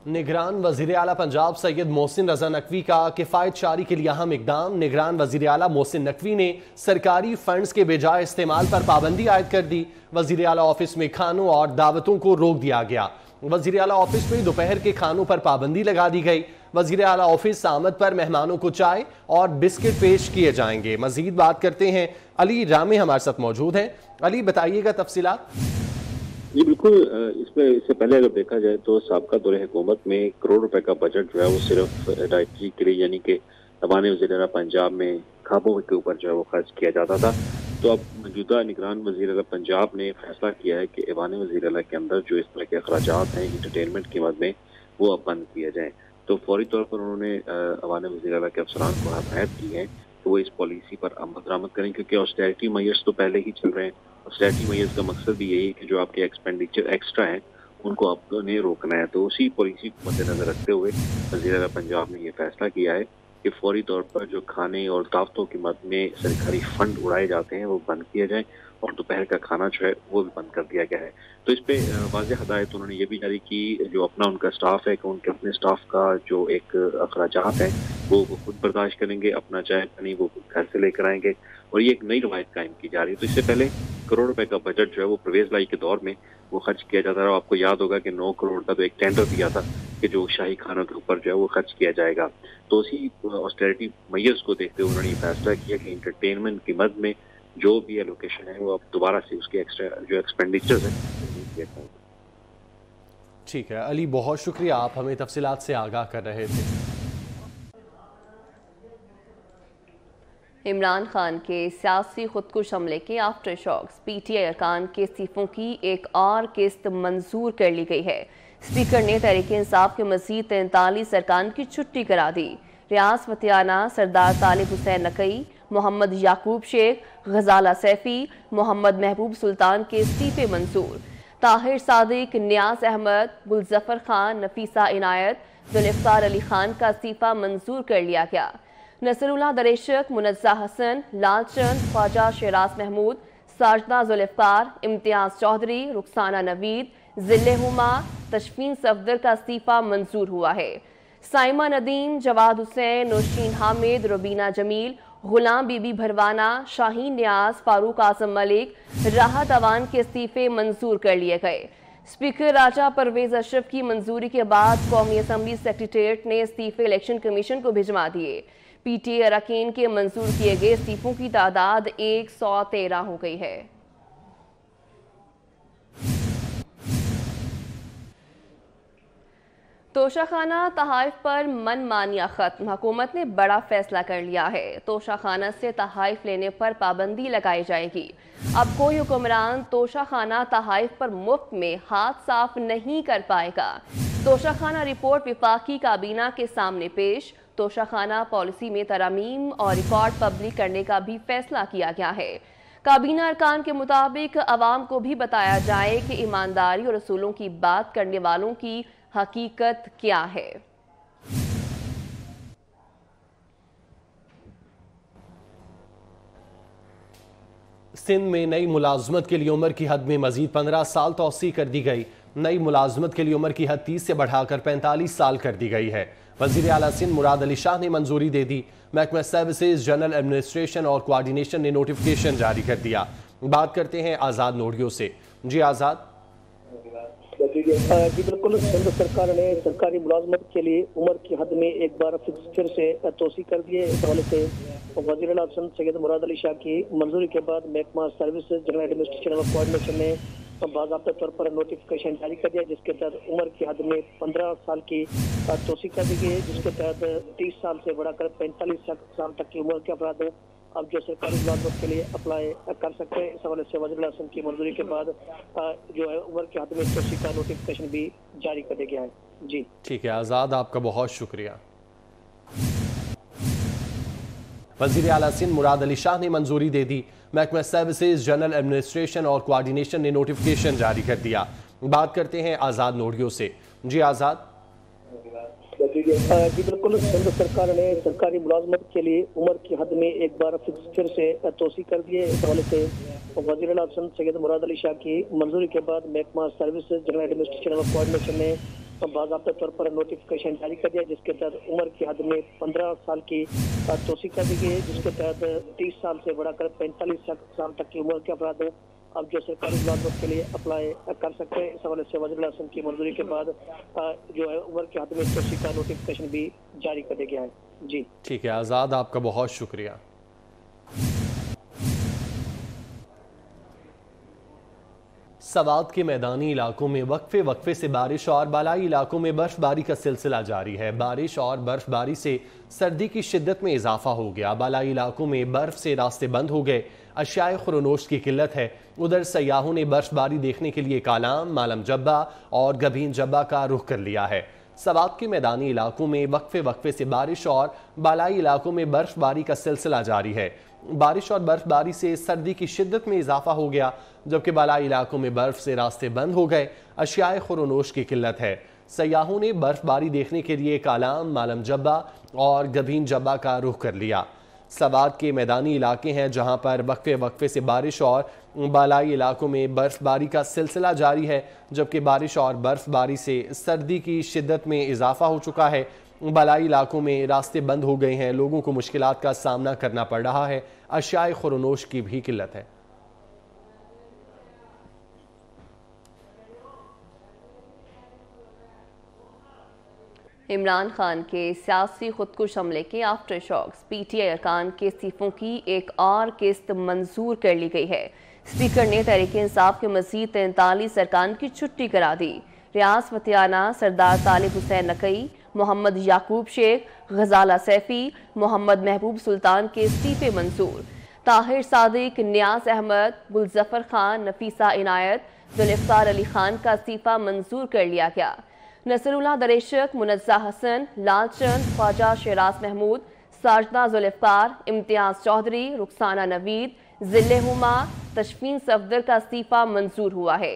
निगरान वज़ीर आला पंजाब सैयद मोहसिन रजा नकवी का किफ़ायत शारी के लिए अहम इकदाम। निगरान वज़ीर आला मोहसिन नकवी ने सरकारी फंड्स के बेजाय इस्तेमाल पर पाबंदी आयद कर दी। वज़ीर आला ऑफिस में खानों और दावतों को रोक दिया गया। वज़ीर आला ऑफिस में दोपहर के खानों पर पाबंदी लगा दी गई। वज़ीर आला ऑफिस आमद पर मेहमानों को चाय और बिस्किट पेश किए जाएंगे। मजीद बात करते हैं, अली रामे हमारे साथ मौजूद हैं। अली, बताइएगा तफसीलात। जी बिल्कुल, इससे पहले अगर देखा जाए तो साबका दौरे हुकूमत में करोड़ रुपए का बजट जो है वो सिर्फ अदायगी के लिए यानी कि अवाने वज़ीर पंजाब में खाबों के ऊपर जो है वो खर्च किया जाता था। तो अब मौजूदा निगरान वज़ीर पंजाब ने फैसला किया है कि अवाने वज़ीर के अंदर जो इस तरह के अखराजात हैं इंटरटेनमेंट की मद में वो अब बंद किए जाएँ। तो फौरी तौर पर उन्होंने अवाने वज़ीर के अफसरान को हदायत की है कि वो इस पॉलिसी पर अमल दरामद करें, क्योंकि ऑस्टेरिटी मेजर्स तो पहले ही चल रहे हैं। ऑस्टेरिटी मेजर्स का मकसद भी यही है कि जो आपके एक्सपेंडिचर एक्स्ट्रा है उनको आपने रोकना है। तो उसी पॉलिसी को मद्देनजर रखते हुए वज़ीर पंजाब ने ये फैसला किया है कि फौरी तौर पर जो खाने और दावतों की मद में सरकारी फंड उड़ाए जाते हैं वो बंद किए जाएं और दोपहर का खाना जो है वो भी बंद कर दिया गया है। तो इस पे वाज़ेह हदायत उन्होंने ये भी जारी की, जो अपना उनका स्टाफ है कि उनके अपने स्टाफ का जो एक अखराजात है वो खुद बर्दाश्त करेंगे, अपना चाय पानी वो घर से लेकर आएंगे। और ये एक नई रवायत कायम की जा रही है। तो इससे पहले करोड़ रुपए का बजट जो है वो परवेज लाई के दौर में वो खर्च किया जाता रहा। आपको याद होगा कि 9 करोड़ का तो एक टेंडर दिया था कि जो शाही खानों के ऊपर जो है वो खर्च किया जाएगा। तो उसी ऑस्टेरिटी मेजर्स को देखते हुए उन्होंने फैसला किया कि इंटरटेनमेंट की मद में जो भी एलोकेशन है वो अब दोबारा से उसके एक्स्ट्रा जो एक्सपेंडिचर्स है। ठीक है अली, बहुत शुक्रिया, आप हमें तफसीलात से आगाह कर रहे थे। इमरान खान के सियासी खुदकुश हमले के आफ्टर शॉक्स, पीटीआई अरकान के इस्तीफों की एक और किस्त मंजूर कर ली गई है। स्पीकर ने तहरीक इंसाफ के मजीद 43 अरकान की छुट्टी करा दी। रियाज फतियाना, सरदार तालिब हुसैन नकई, मोहम्मद याकूब शेख, गजाला सैफी, मोहम्मद महबूब सुल्तान के इस्तीफे मंजूर। ताहिर सादिक, नियाज अहमद, गुलजफर खान, नफीसा इनायत, जुल्फ़िकार अली खान का इस्तीफा मंजूर कर लिया गया। नसरुल्लाह दरेशक, मुनज़्ज़ा हसन, लालचंद, ख्वाजा शहराज महमूद, साजना जुल्फ़िकार, इम्तियाज चौधरी, रुखसाना नवीद, जिले हुमा, तशफीन सफदर का इस्तीफा मंजूर हुआ है। साइमा नदीम, जवाद हुसैन, नौशीन हामिद, रुबीना जमील, गुलाम बीबी भरवाना, शाहीन नियाज, फारूक आजम मलिक, राहत अवान के इस्तीफे मंजूर कर लिए गए। स्पीकर राजा परवेज अशरफ की मंजूरी के बाद कौमी असम्बली सेक्रेटेरिएट ने इस्तीफे इलेक्शन कमीशन को भिजवा दिए। पीटीआई अरकान के मंजूर किए गए इस्तीफों की तादाद 113 हो गई है। तोशाखाना तहाइफ पर मनमानियां खत्म, हुकूमत ने बड़ा फैसला कर लिया है। तोशाखाना से तहाइफ लेने पर पाबंदी लगाई जाएगी। अब कोई हुक्मरान तोशाखाना तहाइफ पर मुफ्त में हाथ साफ नहीं कर पाएगा। तोशाखाना रिपोर्ट विफाकी काबीना के सामने पेश। तोशाखाना पॉलिसी में तरमीम और रिकॉर्ड पब्लिक करने का भी फैसला किया गया है। काबीना अरकान के मुताबिक अवाम को भी बताया जाए कि ईमानदारी और रसूलों की बात करने वालों की हकीकत क्या है। सिंध में नई मुलाजमत के लिए उम्र की हद में मजीद 15 साल तौसी कर दी गई। नई मुलाजमत के लिए उम्र की हद 30 से बढ़ाकर 45 साल कर दी गई है। वज़ीर आला सिंध मुराद अली शाह ने मंजूरी दे दी। महकमा सर्विसेज, जनरल एडमिनिस्ट्रेशन और कोऑर्डिनेशन ने नोटिफिकेशन जारी कर दिया। बात करते हैं आज़ाद नोडियो से। जी आज़ाद। जी बिल्कुल, सिंध सरकार ने सरकारी मुलाजमत के लिए उम्र की हद में एक बार फिर से तोसी कर दिए। इस हवाले से वज़ीर आला सिंध सैयद मुराद अली शाह की मंजूरी के बाद महकमा सर्विसेज, जनरल एडमिनिस्ट्रेशन और कोऑर्डिनेशन ने बाज़ाब्ता तौर पर नोटिफिकेशन जारी कर दिया, जिसके तहत उम्र की हद में 15 साल की तोसी कर दी गई है, जिसके तहत 30 साल से बढ़ाकर 45 साल तक की उम्र के अफराद अब जो सरकारी मुलाजमत के लिए अप्लाई कर सकते हैं। इस हवाले से वज़ीर आला सिंध की मंजूरी के बाद जो है उम्र के हद में तोसी का नोटिफिकेशन भी जारी कर दिया गया है। जी ठीक है आज़ाद, आपका बहुत शुक्रिया। वज़ीर आला सिंध मुराद अली शाह ने मंजूरी दे दी। महकमा सर्विसेज, जनरल एडमिनिस्ट्रेशन और कोऑर्डिनेशन ने नोटिफिकेशन जारी कर दिया। बात करते हैं आज़ाद नोडियो से। जी आज़ाद। जी बिल्कुल, सिंध सरकार ने सरकारी मुलाजमत के लिए उम्र की हद में एक बार फिर से तोसी कर दिए। इस हवाले से वज़ीर आला सिंध सैयद मुराद अली शाह की मंजूरी के बाद महकमा सर्विसेज, जनरल एडमिनिस्ट्रेशन और कोऑर्डिनेशन ने बाज़ाब्ता तौर पर नोटिफिकेशन जारी कर दिया, जिसके तहत उम्र की हद में 15 साल की तोसी कर दी गई है, जिसके तहत 30 साल से बढ़ाकर 45 साल तक की उम्र के अपराध अब जो सरकारी मुलाजमत के लिए अप्लाई कर सकते हैं। इस हवाले से वज़ीर आज़म की मंजूरी के बाद जो है उम्र की हद में तोसी का नोटिफिकेशन भी जारी कर दिया गया है। जी ठीक है आज़ाद, आपका बहुत शुक्रिया। सवात के मैदानी इलाकों में वक्फे से बारिश और बालाई इलाकों में बर्फबारी का सिलसिला जारी है। बारिश और बर्फबारी से सर्दी की शिद्दत में इजाफा हो गया। बालाई इलाकों में बर्फ से रास्ते बंद हो गए। अशियाए खुरोनोश की किल्लत है। उधर सयाहों ने बर्फबारी देखने के लिए कालाम, मालम जब्बा और गभीन जब्बा का रुख कर लिया है। सवात के मैदानी इलाकों में वक्फे से बारिश और बालाई इलाकों में बर्फबारी का सिलसिला जारी है। बारिश और बर्फबारी से सर्दी की शिद्दत में इजाफा हो गया, जबकि बालाई इलाकों में बर्फ से रास्ते बंद हो गए। अशियाए खुरोनोश की किल्लत है। सयाहों ने बर्फबारी देखने के लिए कालाम, मालम जब्बा और गभीन जब्बा का रुख कर लिया। सवात के मैदानी इलाके हैं जहां पर वक्फे से बारिश और बालाई इलाकों में बर्फबारी का सिलसिला जारी है, जबकि बारिश और बर्फबारी से सर्दी की शिद्दत में इजाफा हो चुका है। बालाई इलाकों में रास्ते बंद हो गए हैं। लोगों को मुश्किलात का सामना करना पड़ रहा है। अशियाए खुरोनोश की भी किल्लत है। इमरान खान के सियासी खुदकुश हमले के आफ्टर शॉक्स, पीटीआई अरकान के इस्तीफों की एक और किस्त मंजूर कर ली गई है। स्पीकर ने तहरीक इंसाफ के मजीद 43 अरकान की छुट्टी करा दी। रियाज फतियाना, सरदार तालिब हुसैन नकई, मोहम्मद याकूब शेख, गजाला सैफी, मोहम्मद महबूब सुल्तान के इस्तीफे मंजूर। ताहिर सादिक, नियाज अहमद, गुलजफर खान, नफीसा इनायत, जुल्फ़िकार अली खान का इस्तीफा मंजूर कर लिया गया। नसरुल्लाह दरेशक, मुनज़्ज़ा हसन, लालचंद, ख्वाजा शहराज महमूद, साजदा जुल्फ़िकार, इम्तियाज चौधरी, रुखसाना नवीद, जिले हुमा, तशफीन सफदर का इस्तीफा मंजूर हुआ है।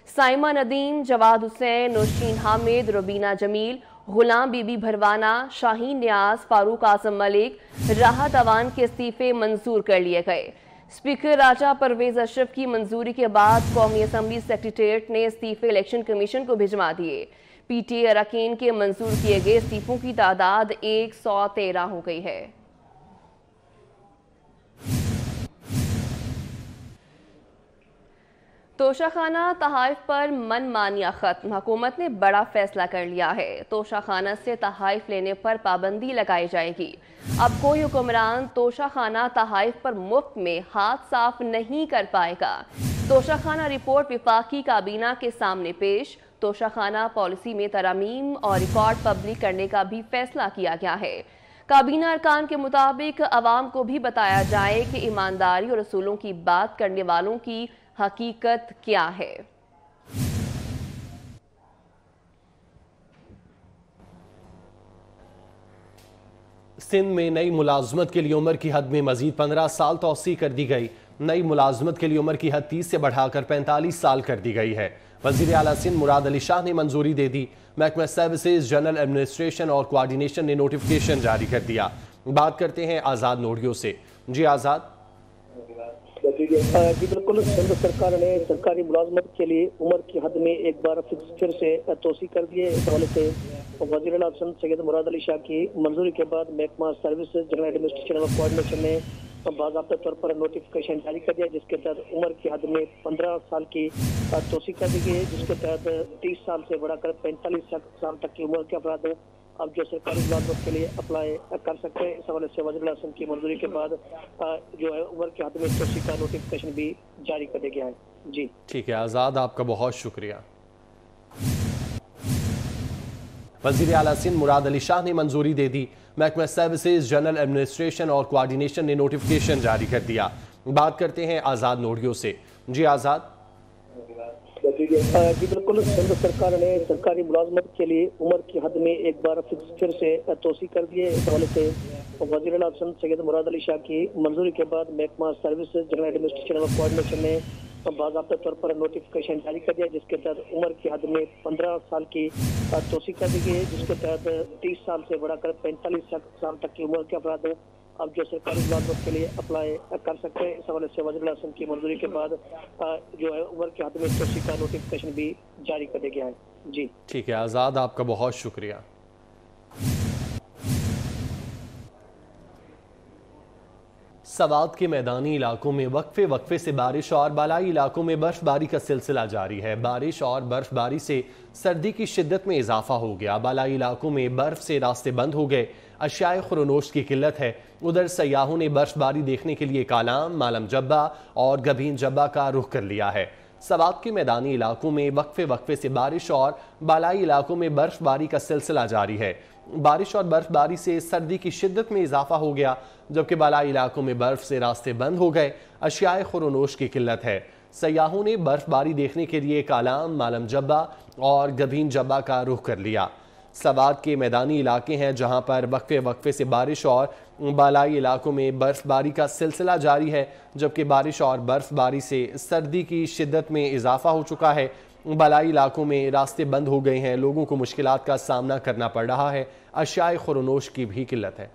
साइमा नदीम, जवाद हुसैन, नौशीन हामिद, रुबीना जमील, गुलाम बीबी भरवाना, शाहीन न्याज, फारूक आजम मलिक, राहत अवान के इस्तीफे मंजूर कर लिए गए। स्पीकर राजा परवेज अशरफ की मंजूरी के बाद कौमी असम्बली सेक्रेटेरिएट ने इस्तीफे इलेक्शन कमीशन को भिजवा दिए। पीटीआई अरकान के मंजूर किए गए इस्तीफों की तादाद 113 हो गई है। तोशाखाना तहाइफ पर मनमानियां खत्म, हुकूमत ने बड़ा फैसला कर लिया है। तोशाखाना से तहाइफ लेने पर पाबंदी लगाई जाएगी। अब कोई हुक्मरान तोशाखाना तहाइफ पर मुफ्त में हाथ साफ नहीं कर पाएगा। तोशाखाना रिपोर्ट विफाकी काबीना के सामने पेश। तोशाखाना पॉलिसी में तरमीम और रिकॉर्ड पब्लिक करने का भी फैसला किया गया है। काबीना अरकान के मुताबिक अवाम को भी बताया जाए कि ईमानदारी और असूलों की बात करने वालों की हकीकत क्या है। सिंध में नई मुलाजमत के लिए उम्र की हद में मजीद 15 साल तौसी कर दी गई। नई मुलाजमत के लिए उम्र की हद 30 से बढ़ाकर 45 साल कर दी गई है। वज़ीर आला सिंध मुराद अली शाह ने मंजूरी दे दी। महकमा सर्विसेज, जनरल एडमिनिस्ट्रेशन और कोऑर्डिनेशन ने नोटिफिकेशन जारी कर दिया। बात करते हैं आज़ाद नोडियो से। जी आज़ाद। जी बिल्कुल, सिंध सरकार ने सरकारी मुलाजमत के लिए उम्र की हद में एक बार फिर से तोसी कर दी है। इस हवाले से वज़ीर आज़म सैयद मुराद अली शाह की मंजूरी के बाद महकमा सर्विसेज, जनरल एडमिनिस्ट्रेशन और कोऑर्डिनेशन ने बाज़ाब्ता तौर पर नोटिफिकेशन जारी कर दिया, जिसके तहत उम्र की हद में 15 साल की तोसी कर दी गई है, जिसके तहत 30 साल से बढ़ाकर 45 साल तक की उम्र के अपराध अब जो सरकारी मुलाजमत के लिए अप्लाई कर सकते हैं। इस हवाले से वज़ीर आज़म की मंजूरी के बाद जो है उम्र की हद में तोसी का नोटिफिकेशन भी जारी कर दिया गया है। जी ठीक है आज़ाद, आपका बहुत शुक्रिया। वज़ीर आला सिंध मुराद अली शाह ने मंजूरी दे दी। महकमा सर्विसेज, जनरल एडमिनिस्ट्रेशन और कोऑर्डिनेशन ने नोटिफिकेशन जारी कर दिया। बात करते हैं आज़ाद नोडियो से। जी आज़ाद। जी बिल्कुल, सिंध सरकार ने सरकारी मुलाजमत के लिए उम्र की हद में एक बार फिर से तोसी कर दी है। इस हवाले से वज़ीर आज़म सैयद मुराद अली शाह की मंजूरी के बाद महकमा सर्विसेज, जनरल एडमिनिस्ट्रेशन और कोऑर्डिनेशन ने बाज़ाब्ता तौर पर नोटिफिकेशन जारी कर दिया, जिसके तहत उम्र की हद में 15 साल की तोसी कर दी गई है, जिसके तहत 30 साल से बढ़ाकर 45 साल तक की उम्र के अपराध اب جو سرکاری ملازمت کے لیے اپلائی کر سکتے ہیں۔ اس حوالے سے وزیر اعظم کی منظوری کے بعد جو ہے عمر کی حد میں توسیع کا نوٹیفکیشن بھی جاری کر دیا گیا ہے۔ جی ٹھیک ہے آزاد، آپ کا بہت شکریہ۔ سوات کے میدانی علاقوں میں وقفے سے بارش اور بالائی علاقوں میں برف باری کا سلسلہ جاری ہے۔ بارش اور برف باری سے سردی کی شدت میں اضافہ ہو گیا۔ بالائی علاقوں میں برف سے راستے بند ہو گئے، اشیاء خورنوش کی قلت ہے۔ ادھر سیاحوں نے برف باری دیکھنے کے لیے کالام، مالم جبہ اور گبین جبہ کا رخ کر لیا ہے۔ سوات کے میدانی علاقوں میں وقفے سے بارش اور بالائی علاقوں میں برف باری کا سلسلہ جاری ہے۔ بارش اور برف باری سے سردی کی شدت میں اضافہ ہو گیا، جبکہ بالائی علاقوں میں برف سے راستے بند ہو گئے، اشیاء خورنوش کی قلت ہے۔ سیاحوں نے برف باری دیکھنے کے لیے کالام، مالم جبہ اور گبین جبہ کا رخ کر لیا۔ سوات کے میدانی علاقے ہیں جہاں پر وقفے سے بارش اور بالائی علاقوں میں برف باری کا سلسلہ جاری ہے، جبکہ بارش اور برف باری سے سردی کی شدت میں اضافہ ہو چکا ہے۔ بالائی علاقوں میں راستے بند ہو گئے ہیں، لوگوں کو مشکلات کا سامنا کرنا پڑ رہا ہے، اشیاء خورنوش کی بھی قلت ہے۔